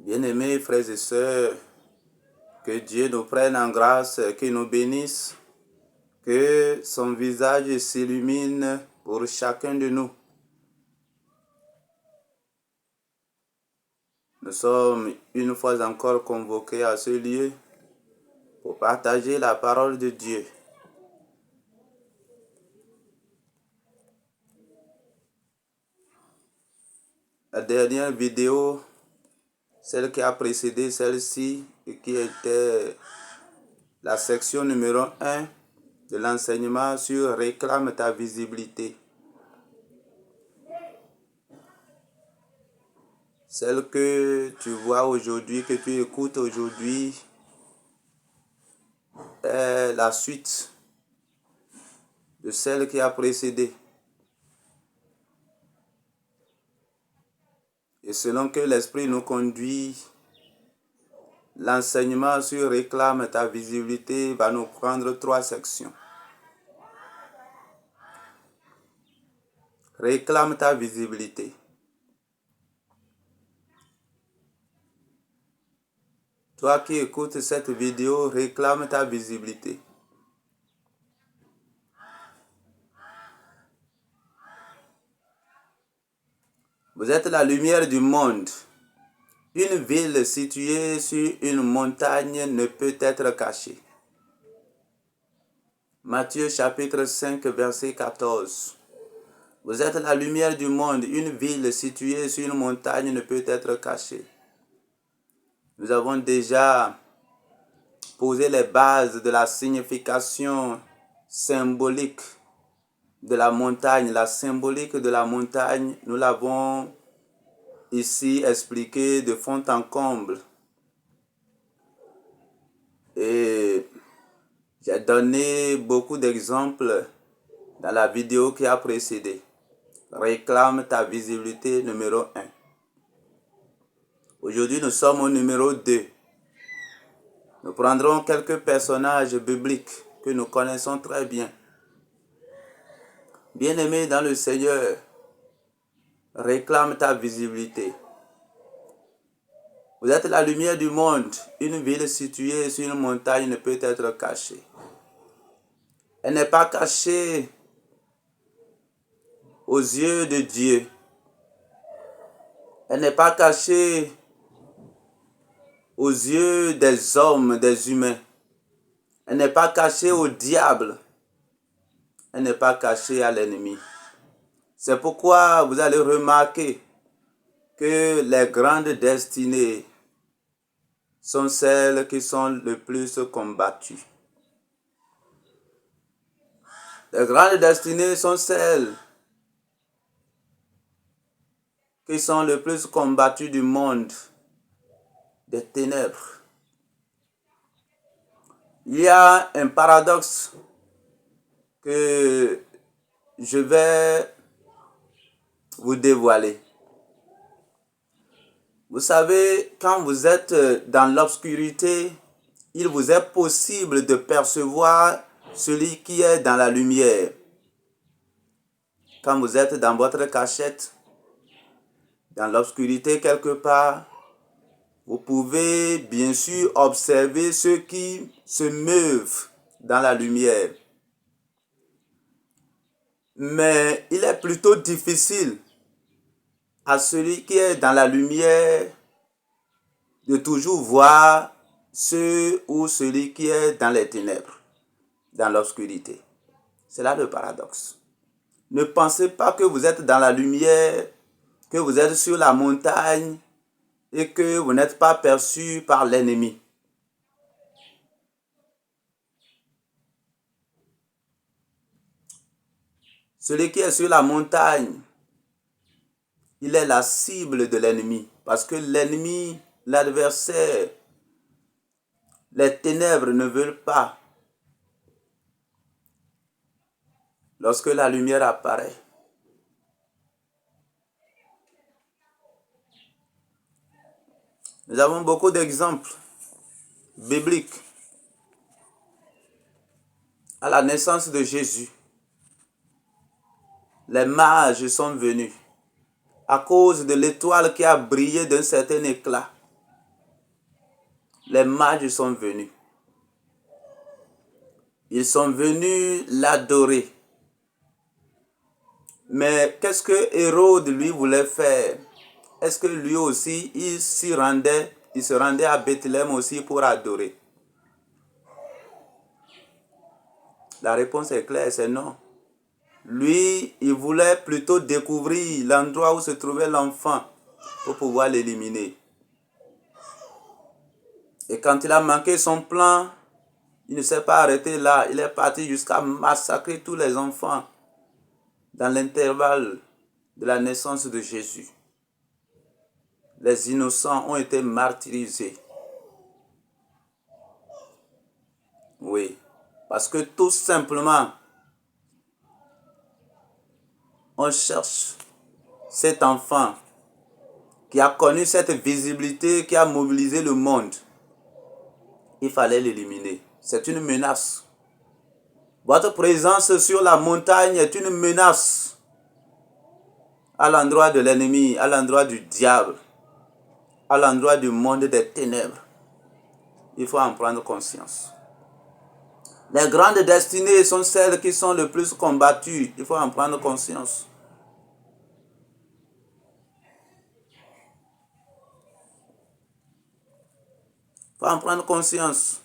Bien-aimés frères et sœurs, que Dieu nous prenne en grâce, qu'il nous bénisse, que son visage s'illumine pour chacun de nous. Nous sommes une fois encore convoqués à ce lieu pour partager la parole de Dieu. La dernière vidéo, celle qui a précédé celle-ci et qui était la section numéro 1 de l'enseignement sur réclame ta visibilité. Celle que tu vois aujourd'hui, que tu écoutes aujourd'hui, est la suite de celle qui a précédé. Et selon que l'Esprit nous conduit, l'enseignement sur réclame ta visibilité va nous prendre 3 sections. Réclame ta visibilité. Toi qui écoutes cette vidéo, réclame ta visibilité. Vous êtes la lumière du monde. Une ville située sur une montagne ne peut être cachée. Matthieu chapitre 5, verset 14. Vous êtes la lumière du monde. Une ville située sur une montagne ne peut être cachée. Nous avons déjà posé les bases de la signification symbolique de la montagne. La symbolique de la montagne, nous l'avons ici expliqué de fond en comble. Et j'ai donné beaucoup d'exemples dans la vidéo qui a précédé. Réclame ta visibilité numéro 1. Aujourd'hui, nous sommes au numéro 2. Nous prendrons quelques personnages bibliques que nous connaissons très bien. Bien-aimés dans le Seigneur, réclame ta visibilité. Vous êtes la lumière du monde. Une ville située sur une montagne ne peut être cachée. Elle n'est pas cachée aux yeux de Dieu. Elle n'est pas cachée aux yeux des hommes, des humains. Elle n'est pas cachée au diable. Elle n'est pas cachée à l'ennemi. C'est pourquoi vous allez remarquer que les grandes destinées sont celles qui sont le plus combattues. Les grandes destinées sont celles qui sont le plus combattues du monde des ténèbres. Il y a un paradoxe que je vais vous dévoiler. Vous savez, quand vous êtes dans l'obscurité, il vous est possible de percevoir celui qui est dans la lumière. Quand vous êtes dans votre cachette, dans l'obscurité quelque part, vous pouvez bien sûr observer ceux qui se meuvent dans la lumière. Mais il est plutôt difficile à celui qui est dans la lumière de toujours voir ceux ou celui qui est dans les ténèbres, dans l'obscurité. C'est là le paradoxe. Ne pensez pas que vous êtes dans la lumière, que vous êtes sur la montagne et que vous n'êtes pas perçu par l'ennemi. Celui qui est sur la montagne, il est la cible de l'ennemi. Parce que l'ennemi, l'adversaire, les ténèbres ne veulent pas. Lorsque la lumière apparaît, nous avons beaucoup d'exemples bibliques. À la naissance de Jésus, les mages sont venus à cause de l'étoile qui a brillé d'un certain éclat. les mages sont venus. Ils sont venus l'adorer. Mais qu'est-ce que Hérode lui voulait faire? Est-ce que lui aussi, il se rendait à Bethléem aussi pour adorer? La réponse est claire, c'est non. Lui, il voulait plutôt découvrir l'endroit où se trouvait l'enfant pour pouvoir l'éliminer. Et quand il a manqué son plan, il ne s'est pas arrêté là. Il est parti jusqu'à massacrer tous les enfants dans l'intervalle de la naissance de Jésus. Les innocents ont été martyrisés. Oui, parce que tout simplement, on cherche cet enfant qui a connu cette visibilité, qui a mobilisé le monde. Il fallait l'éliminer. C'est une menace. Votre présence sur la montagne est une menace à l'endroit de l'ennemi, à l'endroit du diable, à l'endroit du monde des ténèbres. Il faut en prendre conscience. Les grandes destinées sont celles qui sont le plus combattues. Il faut en prendre conscience. Il faut en prendre conscience.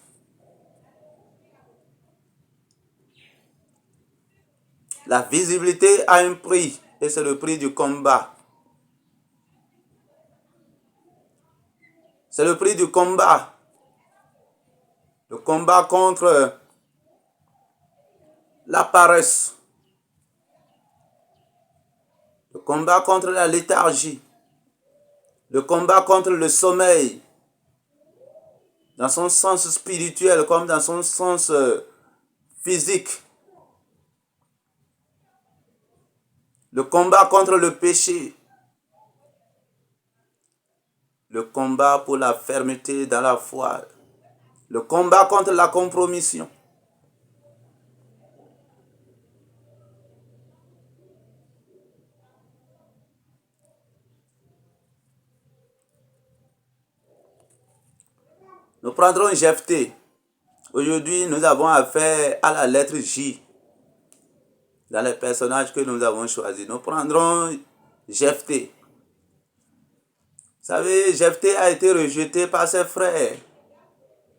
La visibilité a un prix et c'est le prix du combat. C'est le prix du combat. Le combat contre la paresse. Le combat contre la léthargie. Le combat contre le sommeil. Dans son sens spirituel comme dans son sens physique. Le combat contre le péché. Le combat pour la fermeté dans la foi. Le combat contre la compromission. Nous prendrons Jephthé. Aujourd'hui, nous avons affaire à la lettre J. Dans les personnages que nous avons choisis. Nous prendrons Jephthé. Vous savez, Jephthé a été rejeté par ses frères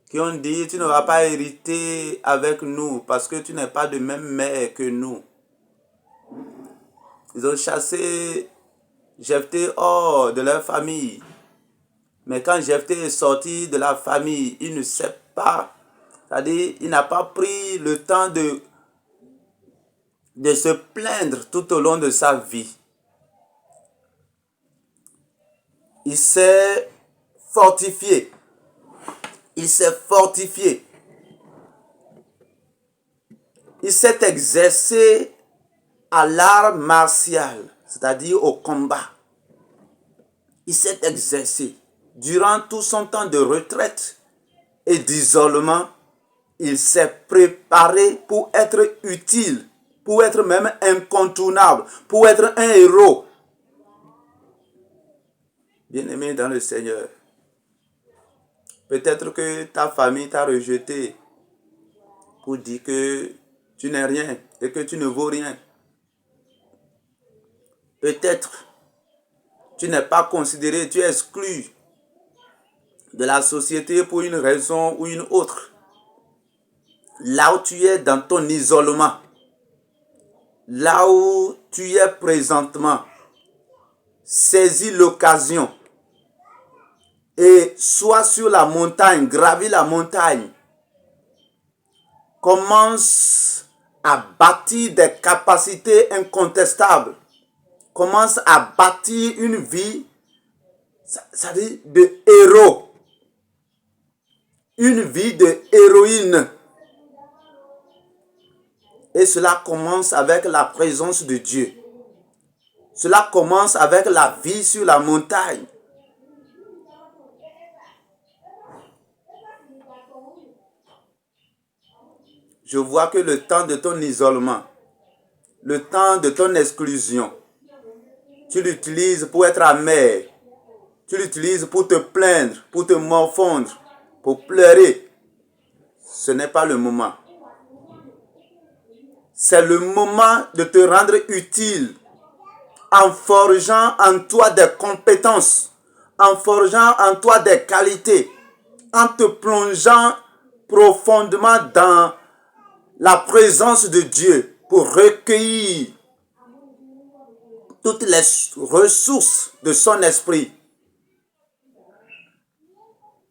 qui ont dit, tu ne vas pas hériter avec nous parce que tu n'es pas de même mère que nous. Ils ont chassé Jephthé hors de leur famille. Mais quand Jephthé est sorti de la famille, il ne sait pas, c'est-à-dire il n'a pas pris le temps de se plaindre tout au long de sa vie. Il s'est fortifié. Il s'est fortifié. Il s'est exercé à l'art martial, c'est-à-dire au combat. Il s'est exercé. Durant tout son temps de retraite et d'isolement, il s'est préparé pour être utile, pour être même incontournable, pour être un héros. Bien-aimé dans le Seigneur, peut-être que ta famille t'a rejeté pour dire que tu n'es rien et que tu ne vaux rien. Peut-être tu n'es pas considéré, tu es exclu de la société pour une raison ou une autre. Là où tu es dans ton isolement, là où tu es présentement, saisis l'occasion et sois sur la montagne, gravis la montagne. Commence à bâtir des capacités incontestables. Commence à bâtir une vie, c'est-à-dire de héros. Une vie de héroïne. Et cela commence avec la présence de Dieu. Cela commence avec la vie sur la montagne. Je vois que le temps de ton isolement, le temps de ton exclusion, tu l'utilises pour être amer. Tu l'utilises pour te plaindre, pour te morfondre. pour pleurer, ce n'est pas le moment. C'est le moment de te rendre utile en forgeant en toi des compétences, en forgeant en toi des qualités, en te plongeant profondément dans la présence de Dieu pour recueillir toutes les ressources de son esprit.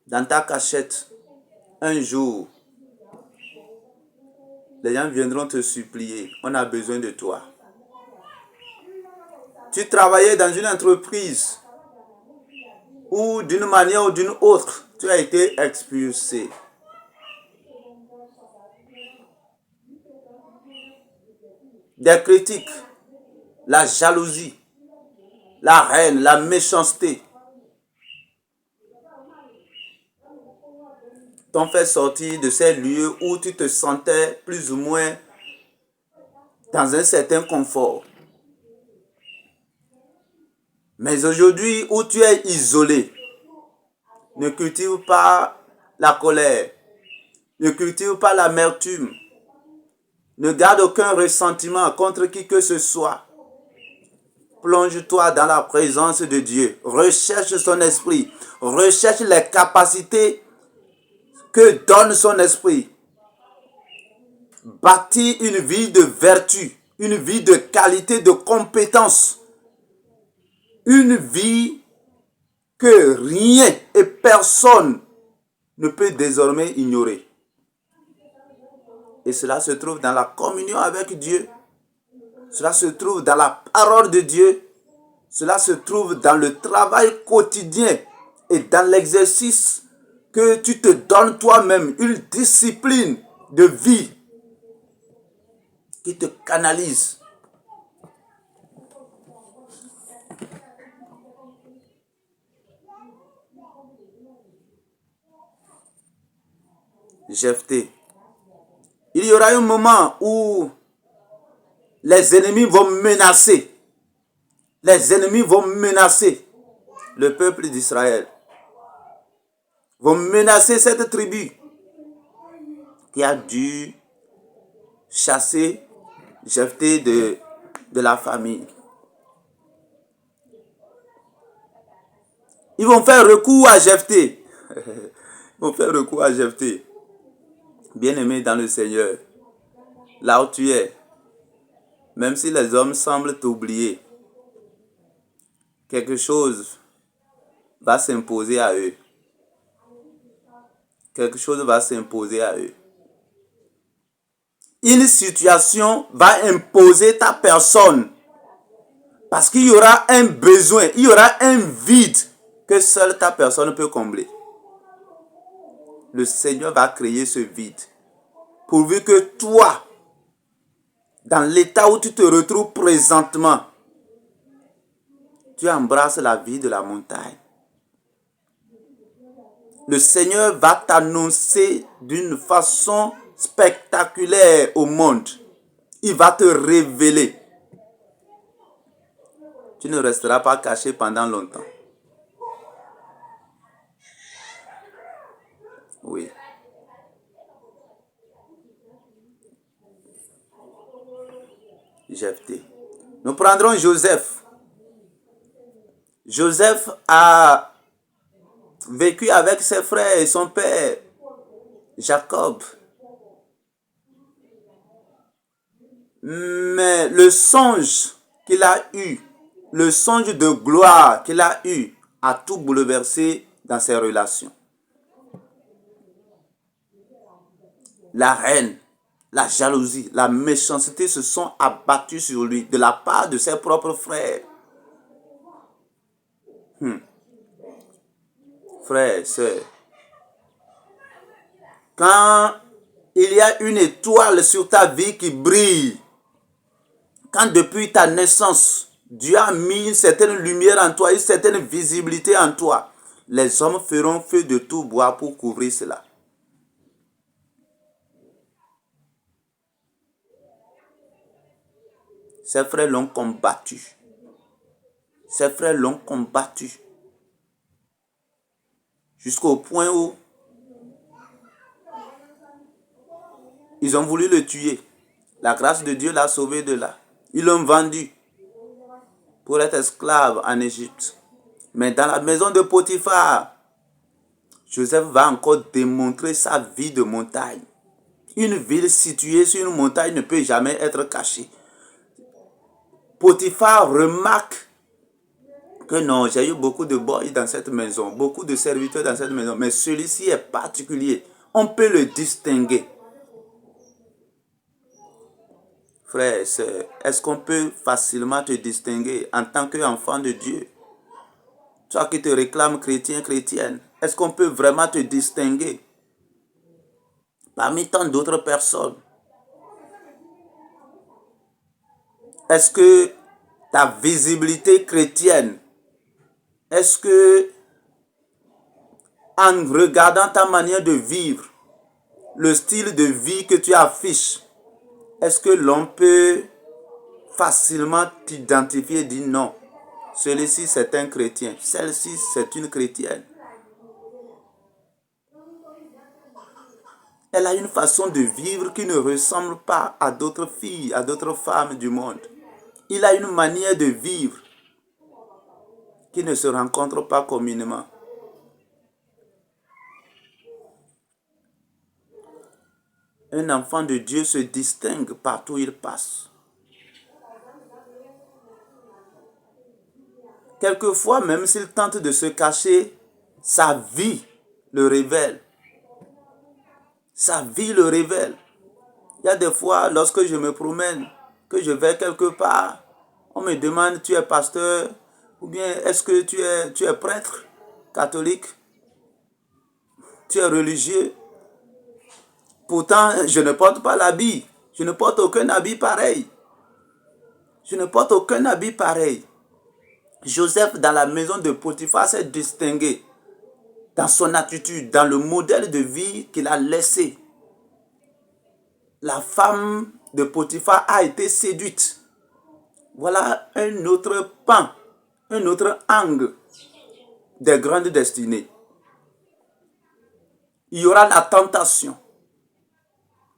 Dans ta cachette, un jour, les gens viendront te supplier. On a besoin de toi. Tu travaillais dans une entreprise où d'une manière ou d'une autre, tu as été expulsé. Des critiques, la jalousie, la haine, la méchanceté t'ont fait sortir de ces lieux où tu te sentais plus ou moins dans un certain confort. Mais aujourd'hui, où tu es isolé, ne cultive pas la colère, ne cultive pas l'amertume, ne garde aucun ressentiment contre qui que ce soit. Plonge-toi dans la présence de Dieu, recherche son esprit, recherche les capacités que donne son esprit. Bâtis une vie de vertu, une vie de qualité, de compétence, une vie que rien et personne ne peut désormais ignorer. Et cela se trouve dans la communion avec Dieu. Cela se trouve dans la parole de Dieu. Cela se trouve dans le travail quotidien et dans l'exercice que tu te donnes toi-même, une discipline de vie qui te canalise. Jephthé. Il y aura un moment où les ennemis vont menacer. Les ennemis vont menacer le peuple d'Israël. Vont menacer cette tribu qui a dû chasser Jephthé de la famille. Ils vont faire recours à Jephthé. Ils vont faire recours à Jephthé. Bien-aimé dans le Seigneur, là où tu es, même si les hommes semblent t'oublier, quelque chose va s'imposer à eux. Quelque chose va s'imposer à eux. Une situation va imposer ta personne. Parce qu'il y aura un besoin, il y aura un vide que seule ta personne peut combler. Le Seigneur va créer ce vide. Pourvu que toi, dans l'état où tu te retrouves présentement, tu embrasses la vie de la montagne. Le Seigneur va t'annoncer d'une façon spectaculaire au monde. Il va te révéler. Tu ne resteras pas caché pendant longtemps. Oui. Jephthé. Nous prendrons Joseph. Joseph a vécu avec ses frères et son père, Jacob. Mais le songe qu'il a eu, le songe de gloire qu'il a eu, a tout bouleversé dans ses relations. La haine, la jalousie, la méchanceté se sont abattus sur lui de la part de ses propres frères. Frères, sœurs, quand il y a une étoile sur ta vie qui brille, quand depuis ta naissance, Dieu a mis une certaine lumière en toi, une certaine visibilité en toi, les hommes feront feu de tout bois pour couvrir cela. Ses frères l'ont combattu. Ses frères l'ont combattu. Jusqu'au point où Ils ont voulu le tuer. La grâce de Dieu l'a sauvé de là. Ils l'ont vendu pour être esclave en Égypte. Mais dans la maison de Potiphar, Joseph va encore démontrer sa vie de montagne. Une ville située sur une montagne ne peut jamais être cachée. Potiphar remarque que non, j'ai eu beaucoup de boys dans cette maison, beaucoup de serviteurs dans cette maison, mais celui-ci est particulier. On peut le distinguer. Frère et sœur, est-ce qu'on peut facilement te distinguer en tant qu'enfant de Dieu? Toi qui te réclames chrétien, chrétienne, est-ce qu'on peut vraiment te distinguer parmi tant d'autres personnes? Est-ce que ta visibilité chrétienne, est-ce que en regardant ta manière de vivre, le style de vie que tu affiches, est-ce que l'on peut facilement t'identifier et dire non, celui-ci c'est un chrétien, celle-ci c'est une chrétienne? Elle a une façon de vivre qui ne ressemble pas à d'autres filles, à d'autres femmes du monde. Il a une manière de vivre qui ne se rencontre pas communément. Un enfant de Dieu se distingue partout où il passe. Quelquefois, même s'il tente de se cacher, sa vie le révèle. Sa vie le révèle. Il y a des fois, lorsque je me promène, que je vais quelque part, on me demande, tu es pasteur, ou bien est-ce que tu es prêtre catholique, tu es religieux. Pourtant, je ne porte pas l'habit. Je ne porte aucun habit pareil. Je ne porte aucun habit pareil. Joseph, dans la maison de Potiphar, s'est distingué dans son attitude, dans le modèle de vie qu'il a laissé. La femme de Potiphar a été séduite. Voilà un autre pan, un autre angle des grandes destinées. Il y aura la tentation.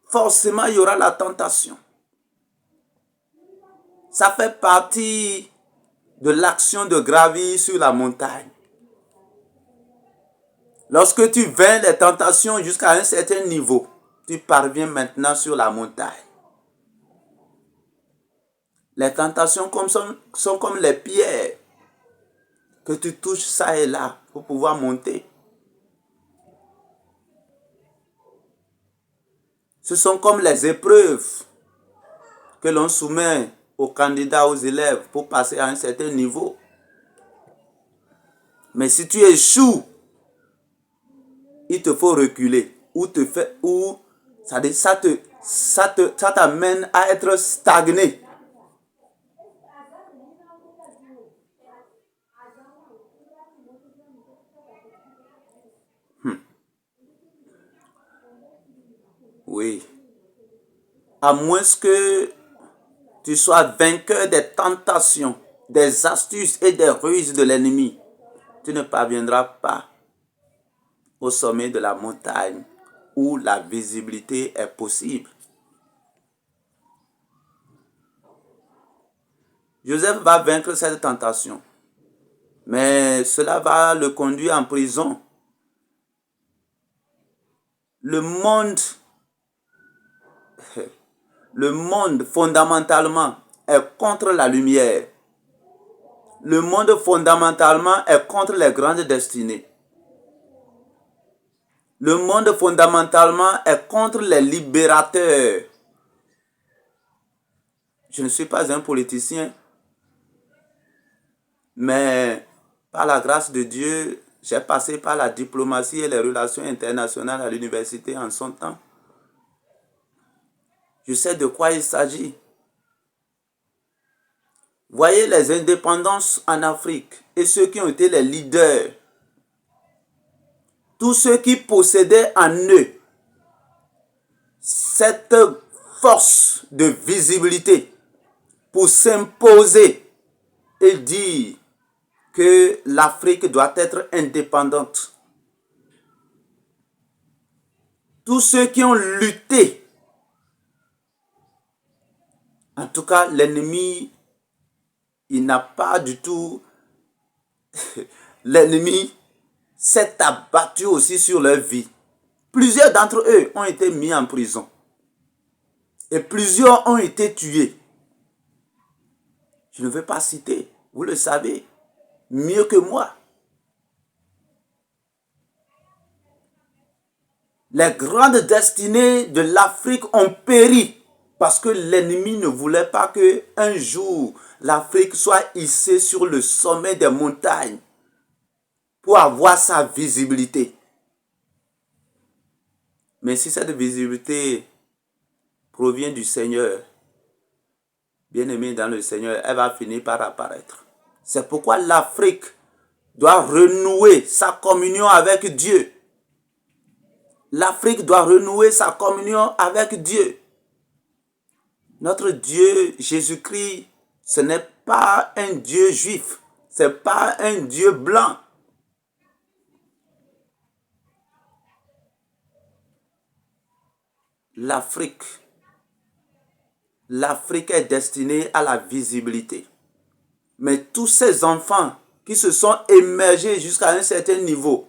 Forcément, il y aura la tentation. Ça fait partie de l'action de gravir sur la montagne. Lorsque tu vaincs les tentations jusqu'à un certain niveau, tu parviens maintenant sur la montagne. Les tentations sont comme les pierres que tu touches ça et là pour pouvoir monter. Ce sont comme les épreuves que l'on soumet aux candidats, aux élèves pour passer à un certain niveau. Mais si tu échoues, il te faut reculer ça t'amène à être stagné. Oui. À moins que tu sois vainqueur des tentations, des astuces et des ruses de l'ennemi, tu ne parviendras pas au sommet de la montagne où la visibilité est possible. Joseph va vaincre cette tentation, mais cela va le conduire en prison. Le monde fondamentalement est contre la lumière. Le monde fondamentalement est contre les grandes destinées. Le monde fondamentalement est contre les libérateurs. Je ne suis pas un politicien, mais par la grâce de Dieu, j'ai passé par la diplomatie et les relations internationales à l'université en son temps. Je sais de quoi il s'agit. Voyez les indépendances en Afrique et ceux qui ont été les leaders. Tous ceux qui possédaient en eux cette force de visibilité pour s'imposer et dire que l'Afrique doit être indépendante. Tous ceux qui ont lutté En tout cas, l'ennemi, il n'a pas du tout... L'ennemi s'est abattu aussi sur leur vie. Plusieurs d'entre eux ont été mis en prison. Et plusieurs ont été tués. Je ne veux pas citer, vous le savez, mieux que moi. Les grandes destinées de l'Afrique ont péri parce que l'ennemi ne voulait pas qu'un jour l'Afrique soit hissée sur le sommet des montagnes pour avoir sa visibilité. Mais si cette visibilité provient du Seigneur, bien-aimé dans le Seigneur, elle va finir par apparaître. C'est pourquoi l'Afrique doit renouer sa communion avec Dieu. L'Afrique doit renouer sa communion avec Dieu. Notre Dieu, Jésus-Christ, ce n'est pas un Dieu juif. Ce n'est pas un Dieu blanc. L'Afrique est destinée à la visibilité. Mais tous ces enfants qui se sont émergés jusqu'à un certain niveau,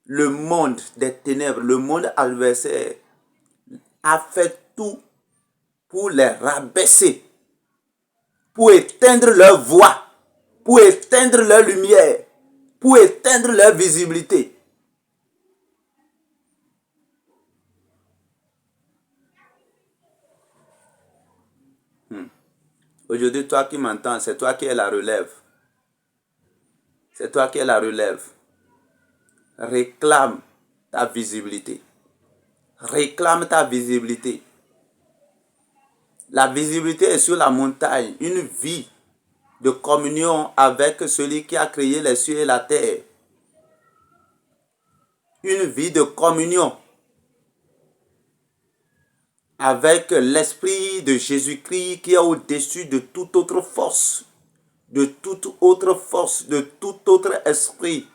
le monde des ténèbres, le monde adversaire, a fait tout pour les rabaisser, pour éteindre leur voix, pour éteindre leur lumière, pour éteindre leur visibilité. Aujourd'hui, toi qui m'entends, c'est toi qui es la relève. C'est toi qui es la relève. Réclame ta visibilité. Réclame ta visibilité. La visibilité est sur la montagne, une vie de communion avec celui qui a créé les cieux et la terre. Une vie de communion avec l'esprit de Jésus-Christ qui est au-dessus de toute autre force, de tout autre esprit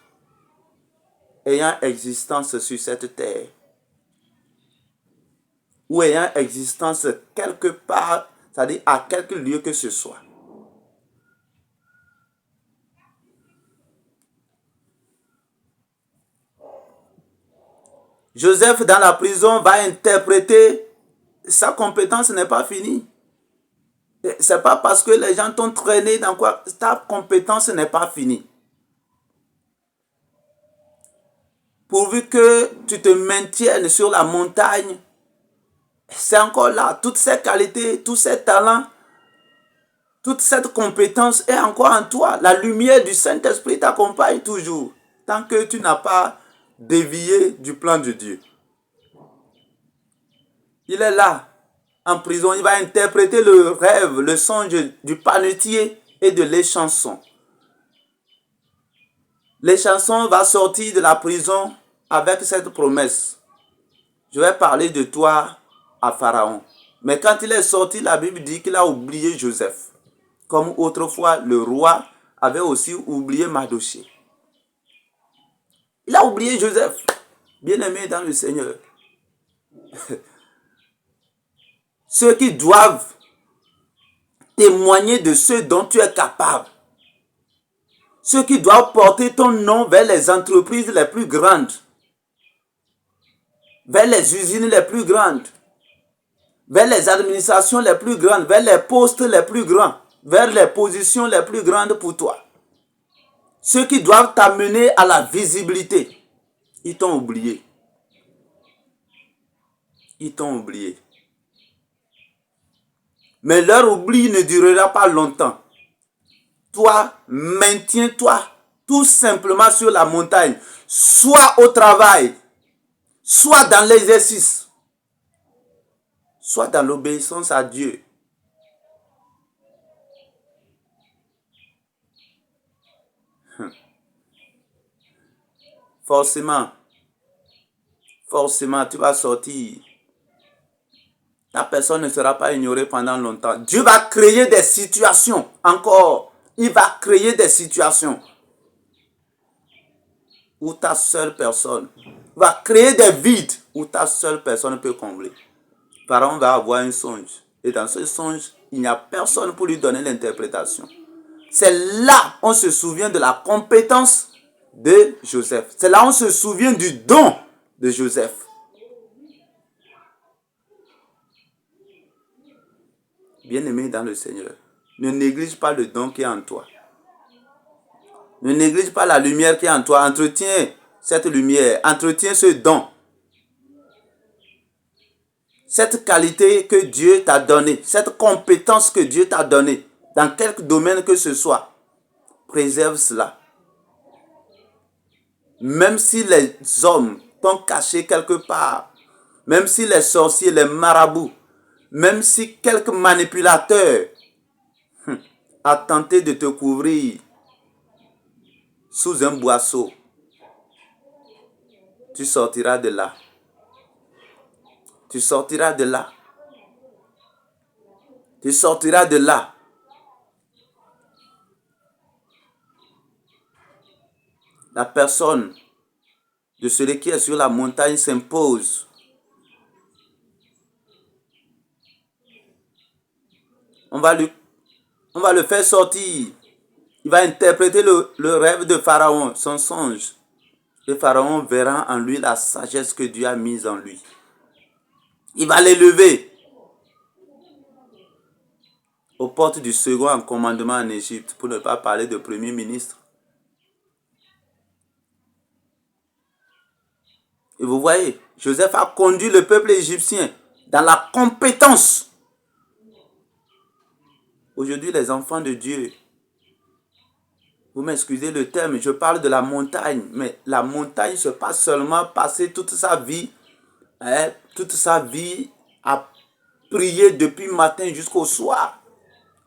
ayant existence sur cette terre, ou ayant existence quelque part, c'est-à-dire à quelque lieu que ce soit. Joseph dans la prison va interpréter, sa compétence n'est pas finie. C'est pas parce que les gens t'ont traîné dans quoi, ta compétence n'est pas finie. Pourvu que tu te maintiennes sur la montagne, c'est encore là. Toutes ces qualités, tous ces talents, toute cette compétence est encore en toi. La lumière du Saint-Esprit t'accompagne toujours, tant que tu n'as pas dévié du plan de Dieu. Il est là, en prison, il va interpréter le rêve, le songe du panetier et de l'échanson. L'échanson va sortir de la prison avec cette promesse. Je vais parler de toi à Pharaon. Mais quand il est sorti, la Bible dit qu'il a oublié Joseph. Comme autrefois, le roi avait aussi oublié Mardochée. Il a oublié Joseph, bien-aimé dans le Seigneur. Ceux qui doivent témoigner de ce dont tu es capable. Ceux qui doivent porter ton nom vers les entreprises les plus grandes, vers les usines les plus grandes, vers les administrations les plus grandes, vers les postes les plus grands, vers les positions les plus grandes pour toi. Ceux qui doivent t'amener à la visibilité, ils t'ont oublié. Ils t'ont oublié. Mais leur oubli ne durera pas longtemps. Toi, maintiens-toi tout simplement sur la montagne, soit au travail, soit dans l'exercice, soit dans l'obéissance à Dieu. Forcément, tu vas sortir. La personne ne sera pas ignorée pendant longtemps. Dieu va créer des situations encore. Il va créer des situations où ta seule personne va créer des vides où ta seule personne peut combler. Pharaon va avoir un songe. Et dans ce songe, il n'y a personne pour lui donner l'interprétation. C'est là on se souvient de la compétence de Joseph. C'est là on se souvient du don de Joseph. Bien-aimé dans le Seigneur, ne néglige pas le don qui est en toi. Ne néglige pas la lumière qui est en toi. Entretiens cette lumière, entretiens ce don. Cette qualité que Dieu t'a donnée, cette compétence que Dieu t'a donnée, dans quelque domaine que ce soit, préserve cela. Même si les hommes t'ont caché quelque part, même si les sorciers, les marabouts, même si quelques manipulateurs a tenté de te couvrir sous un boisseau, tu sortiras de là. Tu sortiras de là. Tu sortiras de là. La personne de celui qui est sur la montagne s'impose. On va le faire sortir. Il va interpréter le rêve de Pharaon, son songe. Et Pharaon verra en lui la sagesse que Dieu a mise en lui. Il va l'élever aux portes du second en commandement en Égypte, pour ne pas parler de premier ministre. Et vous voyez, Joseph a conduit le peuple égyptien dans la compétence. Aujourd'hui, les enfants de Dieu, vous m'excusez le terme, je parle de la montagne, mais la montagne, c'est pas seulement passer toute sa vie à prier depuis le matin jusqu'au soir,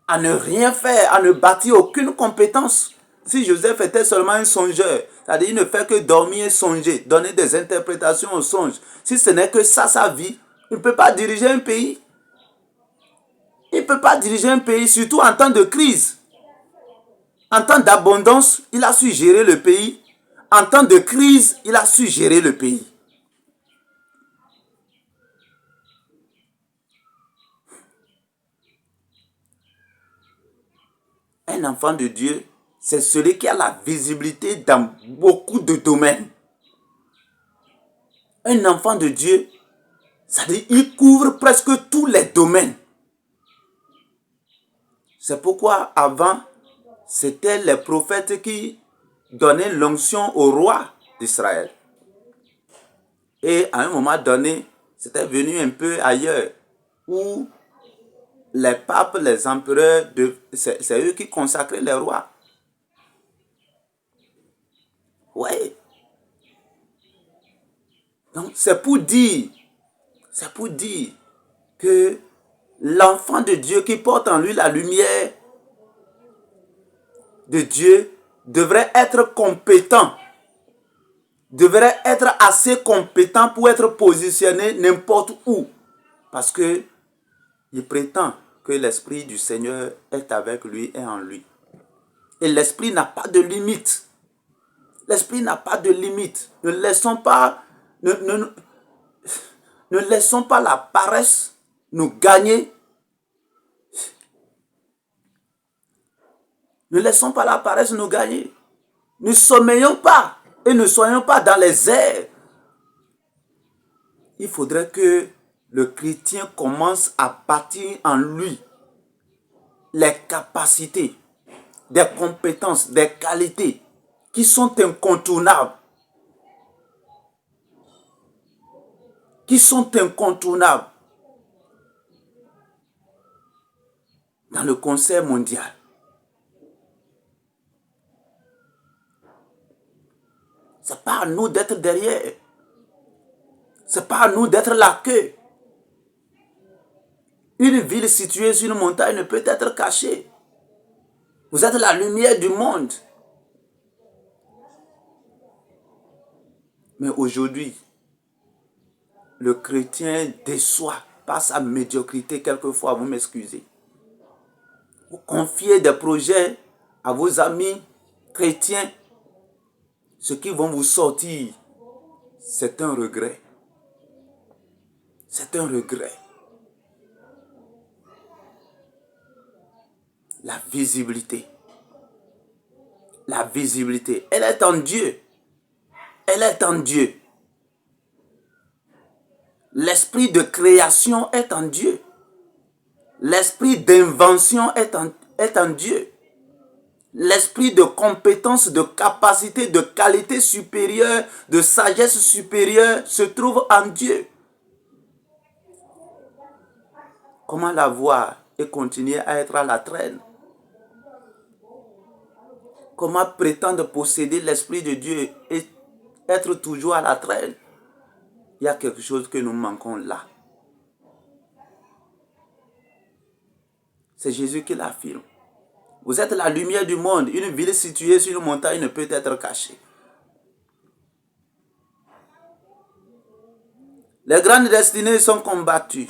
à ne rien faire, à ne bâtir aucune compétence. Si Joseph était seulement un songeur, c'est-à-dire il ne fait que dormir et songer, donner des interprétations aux songes, si ce n'est que ça sa vie, il ne peut pas diriger un pays. Il ne peut pas diriger un pays, surtout en temps de crise. En temps d'abondance, il a su gérer le pays. En temps de crise, il a su gérer le pays. Un enfant de Dieu, c'est celui qui a la visibilité dans beaucoup de domaines. Un enfant de Dieu, c'est-à-dire il couvre presque tous les domaines. C'est pourquoi avant, c'était les prophètes qui donnaient l'onction au roi d'Israël. Et à un moment donné, c'était venu un peu ailleurs, où les papes, les empereurs, c'est eux qui consacraient les rois. Oui. Donc c'est pour dire que l'enfant de Dieu qui porte en lui la lumière de Dieu devrait être compétent, devrait être assez compétent pour être positionné n'importe où. Parce que il prétend que l'Esprit du Seigneur est avec lui et en lui. Et l'Esprit n'a pas de limite. L'Esprit n'a pas de limite. Ne laissons pas la paresse nous gagner. Ne laissons pas la paresse nous gagner. Ne sommeillons pas et ne soyons pas dans les airs. Il faudrait que le chrétien commence à bâtir en lui les capacités, des compétences, des qualités qui sont incontournables. Qui sont incontournables dans le concert mondial. Ce n'est pas à nous d'être derrière. Ce n'est pas à nous d'être la queue. Une ville située sur une montagne ne peut être cachée. Vous êtes la lumière du monde. Mais aujourd'hui, le chrétien déçoit par sa médiocrité quelquefois, vous m'excusez. Vous confiez des projets à vos amis chrétiens, ce qui vont vous sortir, c'est un regret. C'est un regret. La visibilité. La visibilité. Elle est en Dieu. Elle est en Dieu. L'esprit de création est en Dieu. L'esprit d'invention est en Dieu. L'esprit de compétence, de capacité, de qualité supérieure, de sagesse supérieure se trouve en Dieu. Comment l'avoir et continuer à être à la traîne? Comment prétendre posséder l'Esprit de Dieu et être toujours à la traîne? Il y a quelque chose que nous manquons là. C'est Jésus qui l'affirme. Vous êtes la lumière du monde. Une ville située sur une montagne ne peut être cachée. Les grandes destinées sont combattues.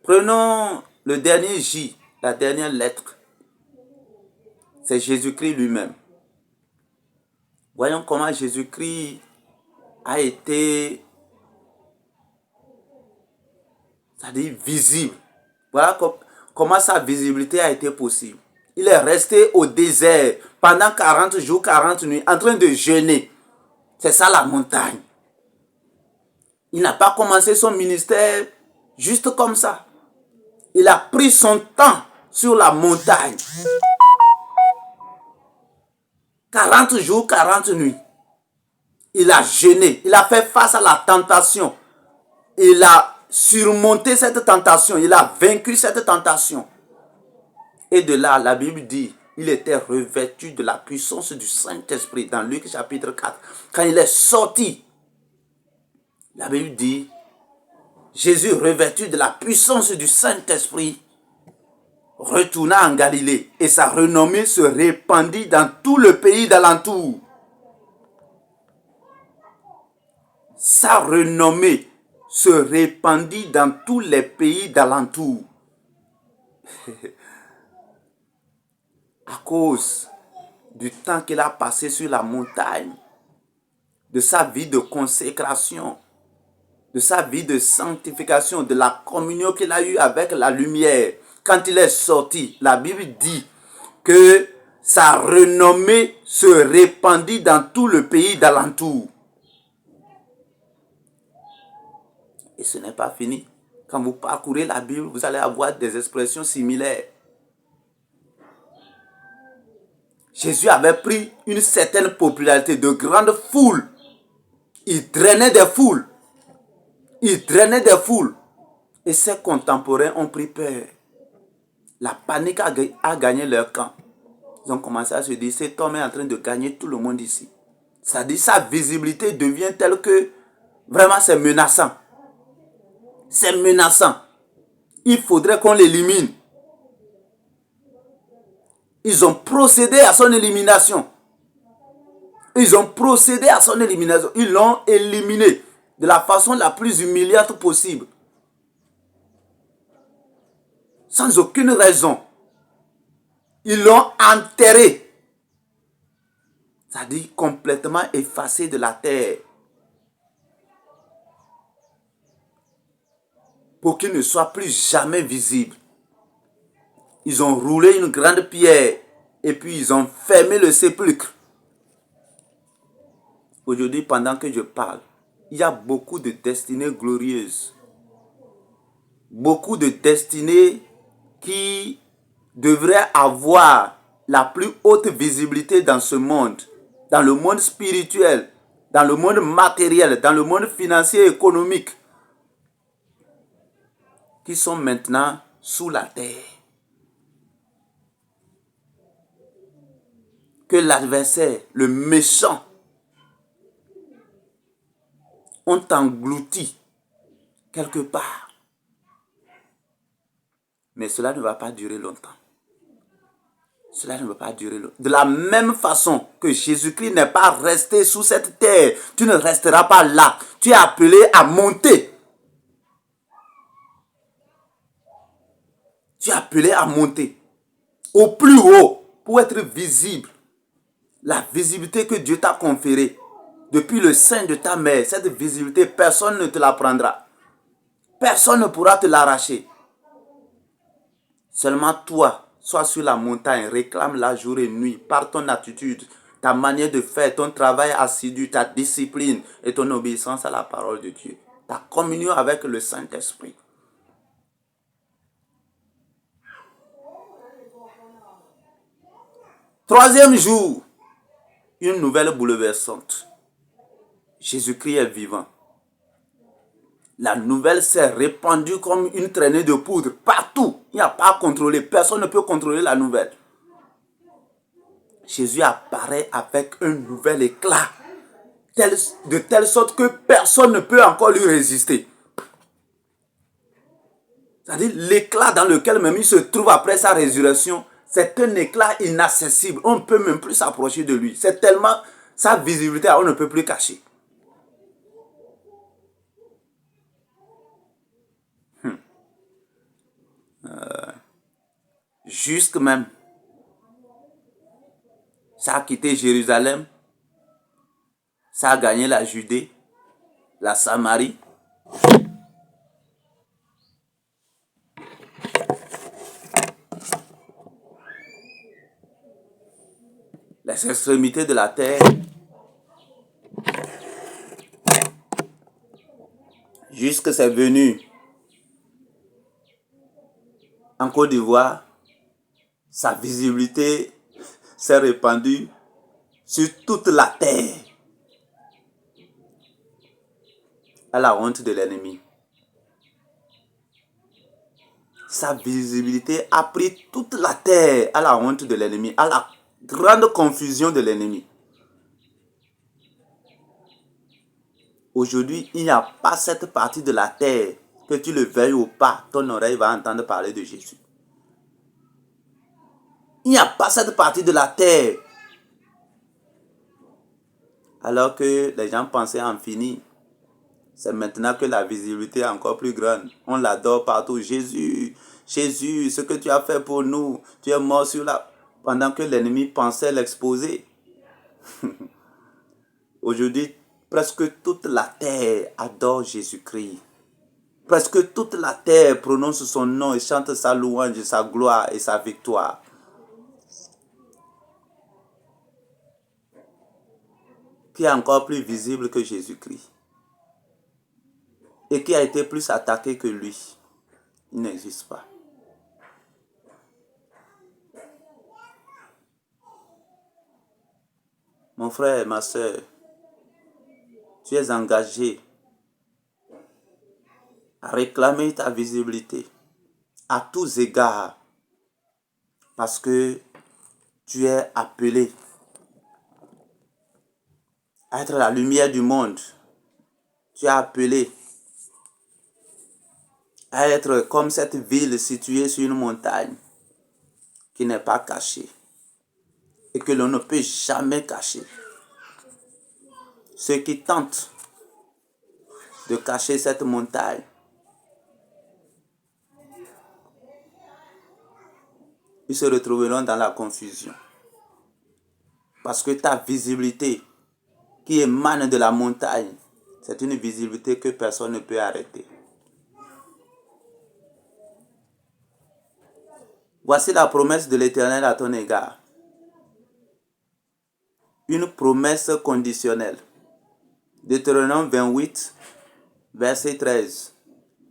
Prenons le dernier J, la dernière lettre. C'est Jésus-Christ lui-même. Voyons comment Jésus-Christ a été, c'est-à-dire visible. Voilà comment sa visibilité a été possible. Il est resté au désert pendant 40 jours, 40 nuits, en train de jeûner. C'est ça la montagne. Il n'a pas commencé son ministère juste comme ça. Il a pris son temps sur la montagne. 40 jours, 40 nuits. Il a jeûné. Il a fait face à la tentation. Il a surmonté cette tentation. Il a vaincu cette tentation. Et de là, la Bible dit, il était revêtu de la puissance du Saint-Esprit. Dans Luc chapitre 4. Quand il est sorti, la Bible dit, Jésus revêtu de la puissance du Saint-Esprit retourna en Galilée et sa renommée se répandit dans tout le pays d'alentour. Sa renommée se répandit dans tous les pays d'alentour. À cause du temps qu'il a passé sur la montagne, de sa vie de consécration, de sa vie de sanctification, de la communion qu'il a eue avec la lumière. Quand il est sorti, la Bible dit que sa renommée se répandit dans tout le pays d'alentour. Et ce n'est pas fini. Quand vous parcourez la Bible, vous allez avoir des expressions similaires. Jésus avait pris une certaine popularité, de grandes foules. Il drainait des foules. Il drainait des foules. Et ses contemporains ont pris peur. La panique a gagné leur camp. Ils ont commencé à se dire, cet homme est en train de gagner tout le monde ici. C'est-à-dire, sa visibilité devient telle que vraiment c'est menaçant. C'est menaçant. Il faudrait qu'on l'élimine. Ils ont procédé à son élimination. Ils ont procédé à son élimination. Ils l'ont éliminé de la façon la plus humiliante possible. Sans aucune raison. Ils l'ont enterré. C'est-à-dire complètement effacé de la terre. Pour qu'il ne soit plus jamais visible. Ils ont roulé une grande pierre et puis ils ont fermé le sépulcre. Aujourd'hui, pendant que je parle, il y a beaucoup de destinées glorieuses. Beaucoup de destinées qui devraient avoir la plus haute visibilité dans ce monde. Dans le monde spirituel, dans le monde matériel, dans le monde financier et économique. Qui sont maintenant sous la terre. Que l'adversaire, le méchant, ont englouti quelque part. Mais cela ne va pas durer longtemps. Cela ne va pas durer longtemps. De la même façon que Jésus-Christ n'est pas resté sous cette terre, tu ne resteras pas là. Tu es appelé à monter. Tu es appelé à monter au plus haut pour être visible. La visibilité que Dieu t'a conférée depuis le sein de ta mère, cette visibilité, personne ne te la prendra. Personne ne pourra te l'arracher. Seulement toi, sois sur la montagne, réclame-la jour et nuit par ton attitude, ta manière de faire, ton travail assidu, ta discipline et ton obéissance à la parole de Dieu. Ta communion avec le Saint-Esprit. Troisième jour, une nouvelle bouleversante. Jésus-Christ est vivant. La nouvelle s'est répandue comme une traînée de poudre partout. Il n'y a pas à contrôler. Personne ne peut contrôler la nouvelle. Jésus apparaît avec un nouvel éclat, de telle sorte que personne ne peut encore lui résister. C'est-à-dire l'éclat dans lequel même il se trouve après sa résurrection, c'est un éclat inaccessible. On ne peut même plus s'approcher de lui. C'est tellement sa visibilité, on ne peut plus cacher. Jusque même, ça a quitté Jérusalem, ça a gagné la Judée, la Samarie. Les extrémités de la terre, jusque c'est venu en Côte d'Ivoire, sa visibilité s'est répandue sur toute la terre, à la honte de l'ennemi. Sa visibilité a pris toute la terre à la honte de l'ennemi, à la grande confusion de l'ennemi. Aujourd'hui, il n'y a pas cette partie de la terre, que tu le veuilles ou pas, ton oreille va entendre parler de Jésus. Il n'y a pas cette partie de la terre. Alors que les gens pensaient en finir. C'est maintenant que la visibilité est encore plus grande. On l'adore partout. Jésus, Jésus, ce que tu as fait pour nous, tu es mort sur la... Pendant que l'ennemi pensait l'exposer. Aujourd'hui, presque toute la terre adore Jésus-Christ. Presque toute la terre prononce son nom et chante sa louange, sa gloire et sa victoire. Qui est encore plus visible que Jésus-Christ et qui a été plus attaqué que lui. Il n'existe pas. Mon frère, ma soeur, tu es engagé à réclamer ta visibilité à tous égards parce que tu es appelé à être la lumière du monde. Tu es appelé à être comme cette ville située sur une montagne qui n'est pas cachée et que l'on ne peut jamais cacher. Ceux qui tentent de cacher cette montagne, ils se retrouveront dans la confusion. Parce que ta visibilité qui émane de la montagne, c'est une visibilité que personne ne peut arrêter. Voici la promesse de l'Éternel à ton égard. Une promesse conditionnelle. Deutéronome 28, verset 13.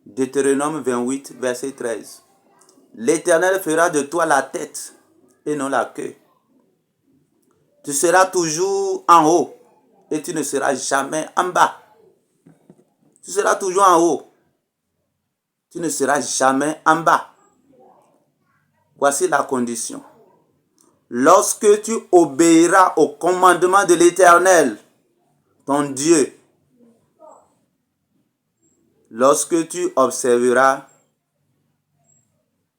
Deutéronome 28, verset 13. L'Éternel fera de toi la tête et non la queue. Tu seras toujours en haut et tu ne seras jamais en bas. Tu seras toujours en haut. Tu ne seras jamais en bas. Voici la condition. Lorsque tu obéiras au commandement de l'Éternel, ton Dieu, lorsque tu observeras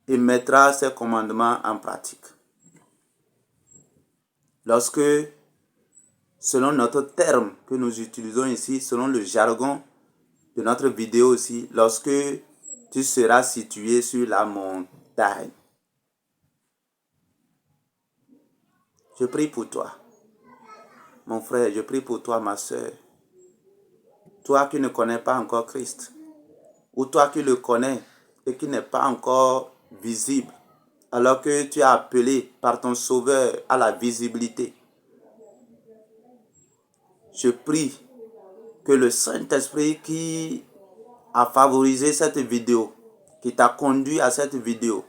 et mettras ses commandements en pratique. Lorsque, selon notre terme que nous utilisons ici, selon le jargon de notre vidéo aussi, lorsque tu seras situé sur la montagne. Je prie pour toi, mon frère, je prie pour toi, ma soeur. Toi qui ne connais pas encore Christ, ou toi qui le connais et qui n'est pas encore visible, alors que tu es appelé par ton Sauveur à la visibilité. Je prie que le Saint-Esprit qui a favorisé cette vidéo, qui t'a conduit à cette vidéo,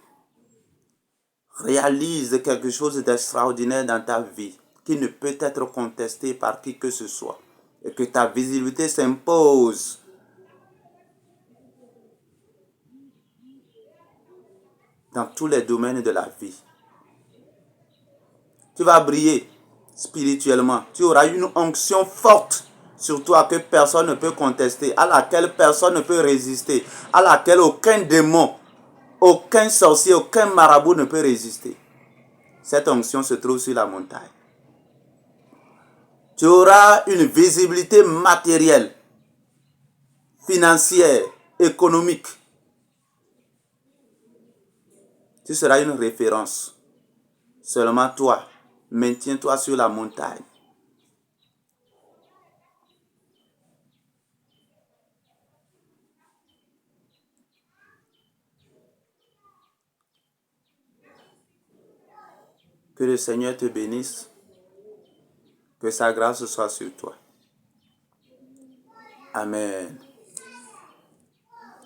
réalise quelque chose d'extraordinaire dans ta vie qui ne peut être contesté par qui que ce soit et que ta visibilité s'impose dans tous les domaines de la vie. Tu vas briller spirituellement. Tu auras une onction forte sur toi que personne ne peut contester, à laquelle personne ne peut résister, à laquelle aucun démon, aucun sorcier, aucun marabout ne peut résister. Cette onction se trouve sur la montagne. Tu auras une visibilité matérielle, financière, économique. Tu seras une référence. Seulement toi, maintiens-toi sur la montagne. Que le Seigneur te bénisse. Que sa grâce soit sur toi. Amen.